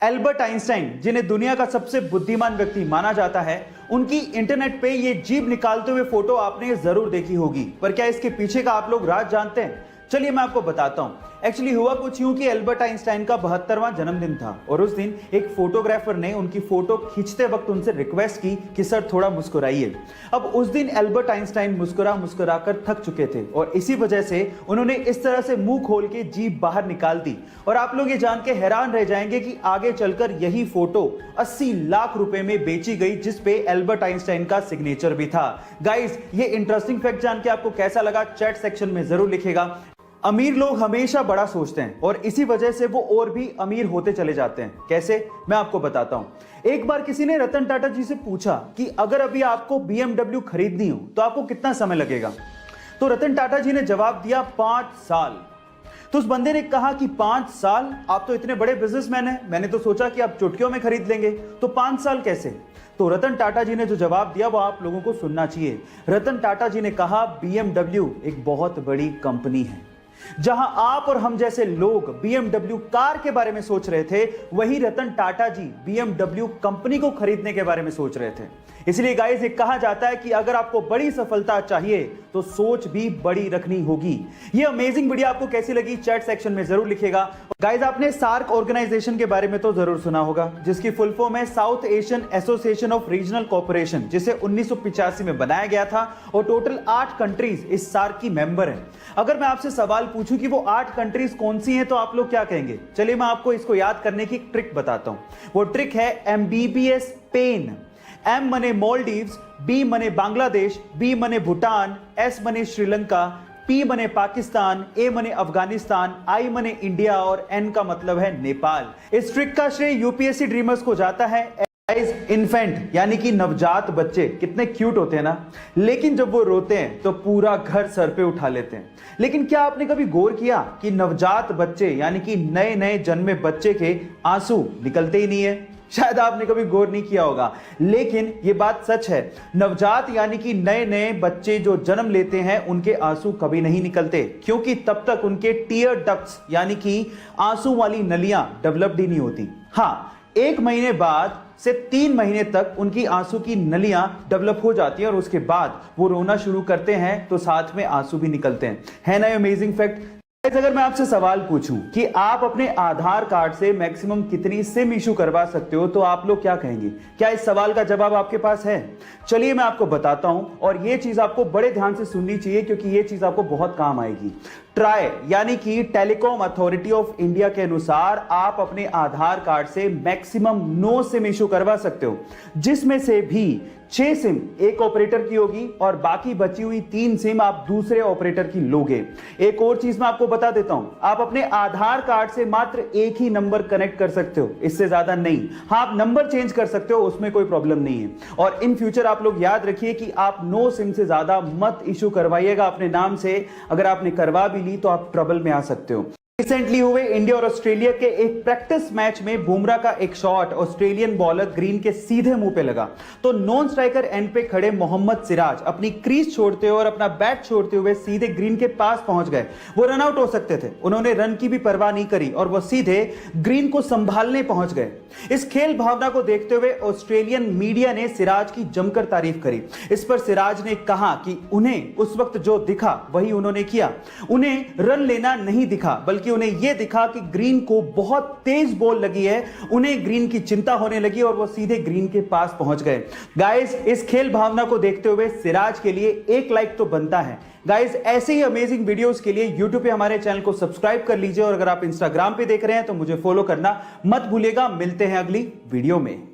Albert Einstein, जिन्हें दुनिया का सबसे बुद्धिमान व्यक्ति माना जाता है, उनकी इंटरनेट पे ये जीभ निकालते हुए फोटो आपने जरूर देखी होगी। पर क्या इसके पीछे का आप लोग राज जानते हैं? चलिए मैं आपको बताता हूं। एक्चुअली हुआ कुछ यूं कि एल्बर्ट आइंस्टाइन का 72वां जन्मदिन था और उस दिन एक फोटोग्राफर ने उनकी फोटो खींचते वक्त उनसे रिक्वेस्ट की कि सर थोड़ा मुस्कुराइए। अब उस दिन एल्बर्ट आइंस्टाइन मुस्कुरा मुस्कुरा कर थक चुके थे और इसी वजह से उन्होंने इस तरह से मुंह खोल के जीभ बाहर निकाल दी। और आप लोग ये जान के हैरान रह जाएंगे कि आगे चलकर यही फोटो 80 लाख रुपए में बेची गई, जिसपे एल्बर्ट आइंस्टाइन का सिग्नेचर भी था। गाइस, ये इंटरेस्टिंग फैक्ट जान के आपको कैसा लगा चैट सेक्शन में जरूर लिखेगा। अमीर लोग हमेशा बड़ा सोचते हैं और इसी वजह से वो और भी अमीर होते चले जाते हैं। कैसे? मैं आपको बताता हूं। एक बार किसी ने रतन टाटा जी से पूछा कि अगर अभी आपको BMW खरीदनी हो तो आपको कितना समय लगेगा? तो रतन टाटा जी ने जवाब दिया 5 साल। तो उस बंदे ने कहा कि 5 साल? आप तो इतने बड़े बिजनेसमैन हैं, मैंने तो सोचा कि आप चुटकियों में खरीद लेंगे, तो 5 साल कैसे? तो रतन टाटा जी ने जो जवाब दिया वो आप लोगों को सुनना चाहिए। रतन टाटा जी ने कहा BMW एक बहुत बड़ी कंपनी है। जहां आप और हम जैसे लोग BMW कार के बारे में सोच रहे थे, वही रतन टाटा जी BMW कंपनी को खरीदने के बारे में सोच रहे थे। इसलिए गाइस, ये कहा जाता है कि अगर आपको बड़ी सफलता चाहिए तो सोच भी बड़ी रखनी होगी। ये अमेजिंग वीडियो आपको कैसी लगी चैट सेक्शन में जरूर लिखिएगा। गाइस, आपने सार्क ऑर्गेनाइजेशन के बारे में तो जरूर सुना होगा, जिसकी फुल फॉर्म है south Asian association of regional cooperation, जिसे 1985 में बनाया गया था और टोटल 8 कंट्रीज इस सार्क की मेंबर हैं। अगर मैं आपसे सवाल पूछूं कि वो 8 कंट्रीज कौन सी हैं तो आप लोग क्या कहेंगे? चलिए मैं आपको इसको याद करने की ट्रिक बताता हूं। वो ट्रिक है MBBS पेन। M मने मालदीव्स, B मने बांग्लादेश, B मने भूटान, S मने श्रीलंका, P मने पाकिस्तान, A मने अफगानिस्तान, I मने इंडिया और N का मतलब है नेपाल। इस ट्रिक का श्रेय UPSC ड्रीमर्स को जाता है। इन्फेंट यानी कि नवजात बच्चे कितने क्यूट होते हैं ना, लेकिन जब वो रोते हैं तो पूरा घर सर पे उठा लेते हैं। लेकिन क्या आपने कभी गौर किया कि नवजात बच्चे यानी कि नए नए जन्मे बच्चे के आंसू निकलते ही नहीं है? शायद आपने कभी गौर नहीं किया होगा, लेकिन ये बात सच है। नवजात यानी कि नए नए बच्चे जो जन्म लेते हैं उनके आंसू कभी नहीं निकलते, क्योंकि तब तक उनके टीयर डक्ट्स यानी कि आंसू वाली नलियां डेवलप्ड ही नहीं होती। हाँ, 1 महीने बाद से 3 महीने तक उनकी आंसू की नलियां डेवलप हो जाती हैं और उसके बाद वो रोना शुरू करते हैं तो साथ में आंसू भी निकलते हैं। है ना अमेजिंग फैक्ट? अगर मैं आपसे सवाल पूछूं कि आप अपने आधार कार्ड से मैक्सिमम कितनी सिम इशू करवा सकते हो तो आप लोग क्या कहेंगे? क्या इस सवाल का जवाब आपके पास है? चलिए मैं आपको बताता हूं और ये चीज आपको बड़े ध्यान से सुननी चाहिए, क्योंकि ये चीज आपको बहुत काम आएगी। ट्राई यानी कि टेलीकॉम अथॉरिटी ऑफ इंडिया के अनुसार आप अपने आधार कार्ड से मैक्सिमम 9 सिम इशू करवा सकते हो, जिसमें से भी 6 सिम एक ऑपरेटर की होगी और बाकी बची हुई 3 सिम आप दूसरे ऑपरेटर की लोगे। एक और चीज मैं आपको बता देता हूं, आप अपने आधार कार्ड से मात्र एक ही नंबर कनेक्ट कर सकते हो, इससे ज्यादा नहीं। हाँ, आप नंबर चेंज कर सकते हो, उसमें कोई प्रॉब्लम नहीं है। और इन फ्यूचर आप लोग याद रखिए कि आप 9 सिम से ज्यादा मत इशू करवाइएगा अपने नाम से। अगर आपने करवा भी ली तो आप ट्रबल में आ सकते हो। रिसेंटली हुए इंडिया और ऑस्ट्रेलिया के एक प्रैक्टिस मैच में बुमराह का एक शॉट ऑस्ट्रेलियन बॉलर ग्रीन के सीधे मुंह पे लगा, तो नॉन स्ट्राइकर एंड पे खड़े मोहम्मद सिराज अपनी क्रीज छोड़ते हुए और अपना बैट छोड़ते हुए सीधे ग्रीन के पास पहुंच गए। वो रन आउट हो सकते थे, उन्होंने रन की भी परवाह नहीं करी और वो सीधे ग्रीन को संभालने पहुंच गए। इस खेल भावना को देखते हुए ऑस्ट्रेलियन मीडिया ने सिराज की जमकर तारीफ करी। इस पर सिराज ने कहा कि उन्हें उस वक्त जो दिखा वही उन्होंने किया। उन्हें रन लेना नहीं दिखा, बल्कि उन्हें यह दिखा कि ग्रीन को बहुत तेज बॉल लगी है, उन्हें ग्रीन की चिंता होने लगी और वो सीधे ग्रीन के पास पहुंच गए। गाइस, इस खेल भावना को देखते हुए सिराज के लिए 1 लाइक तो बनता है। गाइस, ऐसे ही अमेजिंग वीडियोस के लिए YouTube पे हमारे चैनल को सब्सक्राइब कर लीजिए और अगर आप Instagram पे देख रहे हैं तो मुझे फॉलो करना मत भूलिएगा। मिलते हैं अगली वीडियो में।